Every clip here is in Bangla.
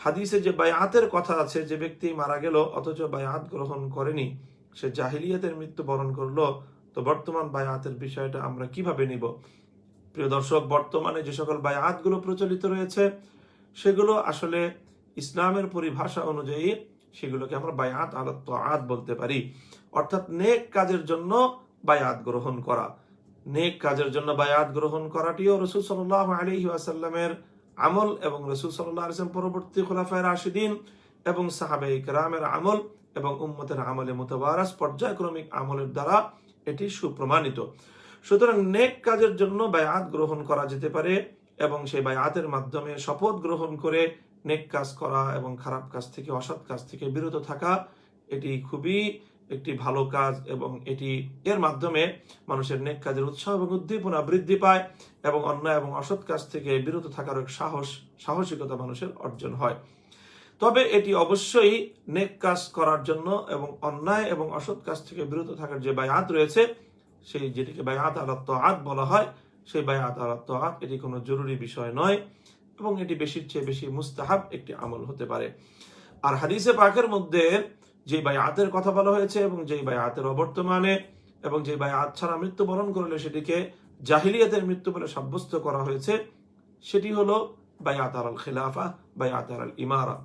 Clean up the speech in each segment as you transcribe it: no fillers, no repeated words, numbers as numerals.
হাদিসে যে বায়াতের কথা আছে, যে ব্যক্তি মারা গেল অথচ বায়াত গ্রহণ করেনি, সে জাহিলিয়াতের মৃত্যুবরণ করলো, তো বর্তমান বায়াতের বিষয়টা আমরা কিভাবে নিব? প্রিয় দর্শক, বর্তমানে যে সকল বায়াতগুলো প্রচলিত রয়েছে সেগুলো আসলে ইসলামের পরিভাষা অনুযায়ী সেগুলোকে আমরা বায়াত আলা তাআত বলতে পারি, অর্থাৎ নেক কাজের জন্য বায়াত গ্রহণ করা। নেক কাজের জন্য বায়াত গ্রহণ করাটিও রাসূল সাল্লাল্লাহু আলাইহি ওয়াসাল্লামের আমল এবং রাসূল সাল্লাল্লাহু আলাইহি ওয়াসাল্লাম পরবর্তী খুলাফায়ে রাশিদিন এবং সাহাবায়ে কেরামের আমল এবং উম্মতের আমলে মুতাওয়ারাস পর্যায়ক্রমিক আমলের দ্বারা এটি সুপ্রমাণিত। সুতরাং নেক কাজের জন্য বায়াত গ্রহণ করা যেতে পারে এবং সেই বায়াতের মাধ্যমে শপথ গ্রহণ করে নেক কাজ করা এবং খারাপ কাজ থেকে, অসৎ কাজ থেকে বিরত থাকা, এটি খুবই একটি ভালো কাজ এবং এর মাধ্যমে মানুষের নেক কাজের উৎসাহ এবং উদ্দীপনা বৃদ্ধি পায় এবং অন্যায় এবং অসৎ কাজ থেকে বিরত থাকার এক সাহসিকতা মানুষের অর্জন হয়। তবে এটি অবশ্যই নেক কাজ করার জন্য এবং অন্যায় এবং অসৎ কাজ থেকে বিরত থাকার যে বায়াত রয়েছে, সেই যেটিকে বায়াত আলা তাআত বলা হয়, সেই বায়াত আলা তাআত এটি কোনো জরুরি বিষয় নয় এবং এটি বেশির চেয়ে বেশি মুস্তাহাব একটি আমল হতে পারে। আর হাদিসে পাকের মধ্যে যে বায়াতের কথা বলা হয়েছে এবং যে বায়াতের অবর্তমানে এবং যে বায়াত ছাড়া মৃত্যুবরণ করলে সেটিকে জাহিলিয়াতের মৃত্যু বলে সাব্যস্ত করা হয়েছে, সেটি হলো বায়াত আলাল খিলাফা, বায়াত আলাল ইমারা।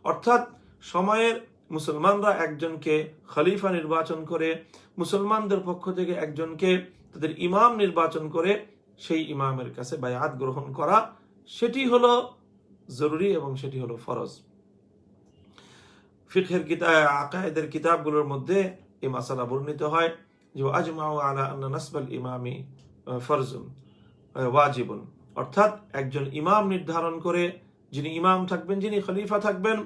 অর্থাৎ সময়ের মুসলমানরা একজনকে খলিফা নির্বাচন করে, মুসলমানদের পক্ষ থেকে একজনকে তাদের ইমাম নির্বাচন করে সেই ইমামের কাছে বায়াত গ্রহণ করা, সেটি হলো জরুরি এবং সেটি হলো ফরজ। ফিকহের আকায়েদের কিতাবগুলোর মধ্যে এই মাসালা বর্ণিত হয় যে আজমাউ আলা আন্না নাসবাল ইমামি ফরজুন ওয়াজিবুন, অর্থাৎ একজন ইমাম নির্ধারণ করে, যিনি ইমাম থাকবেন, যিনি খলিফা থাকবেন,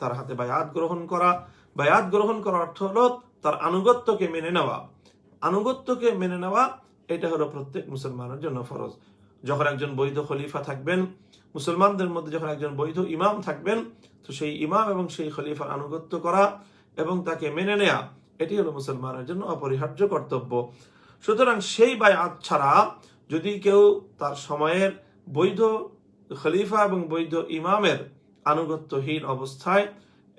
তার হাতে বায়াত গ্রহণ করা। বায়াত গ্রহণ করার অর্থ হলো তার আনুগত্যকে মেনে নেওয়া। আনুগত্যকে মেনে নেওয়া এটা হলো প্রত্যেক মুসলমানের জন্য ফরজ। যখন একজন বৈধ খলিফা থাকবেন, মুসলমানদের মধ্যে যখন একজন বৈধ ইমাম থাকবেন, তো সেই ইমাম এবং সেই খলিফার আনুগত্য করা এবং তাকে মেনে নেওয়া, এটি হলো মুসলমানের জন্য অপরিহার্য কর্তব্য। সুতরাং সেই বায়াত ছাড়া যদি কেউ তার সময়ের বৈধ খলিফা এবং বৈধ ইমামের আনুগত্যহীন অবস্থায়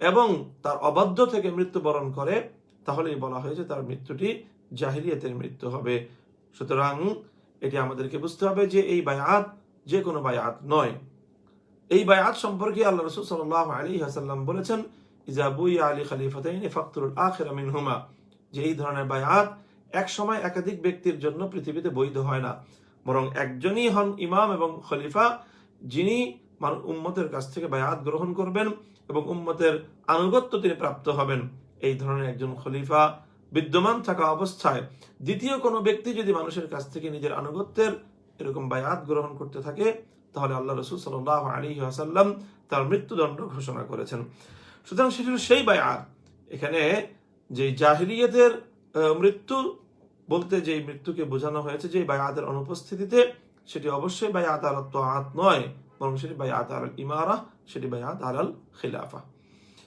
এবং তার অবাধ্য থেকে মৃত্যুবরণ করে, তাহলেই বলা হয়েছে তার মৃত্যুটি জাহিলিয়াতের মৃত্যু হবে। সুতরাং এটি আমাদেরকে বুঝতে হবে যে এই বায়াত যে কোনো বায়াত নয়। এই বায়াত সম্পর্কে আল্লাহ রাসূল সাল্লাল্লাহু আলাইহি ওয়াসাল্লাম বলেছেন, ইজা বুইয়া আলী খলিফাতাইনি ফাকতুল আখিরা মিনহুমা, যে এই ধরনের বায়াত এক সময় একাধিক ব্যক্তির জন্য পৃথিবীতে বৈধ হয় না, বরং একজনই হন ইমাম এবং খলিফা, যিনি উম্মতের কাছ থেকে বায়াত গ্রহণ করবেন এবং উম্মতের আনুগত্য তিনি প্রাপ্ত হবেন। এই ধরনের একজন খলিফা বিদ্যমান থাকা অবস্থায় দ্বিতীয় কোনো ব্যক্তি যদি মানুষের কাছ থেকে নিজের আনুগত্যের এরকম বায়াত গ্রহণ করতে থাকে, তাহলে আল্লাহ রাসূল সাল্লাল্লাহু আলাইহি ওয়াসাল্লাম তার মৃত্যুদণ্ড ঘোষণা করেছেন। সুতরাং সেটি সেই বায়াত। এখানে যে জাহিলিয়াতের মৃত্যু বলতে যে মৃত্যুকে বোঝানো হয়েছে যে বায়াতের অনুপস্থিতিতে, সেটি অবশ্যই বায়াত আলাত তাআত নয়, বরং সেটি বায়াত আলাল ইমারা, সেটি বায়াত আলাল খিলাফা।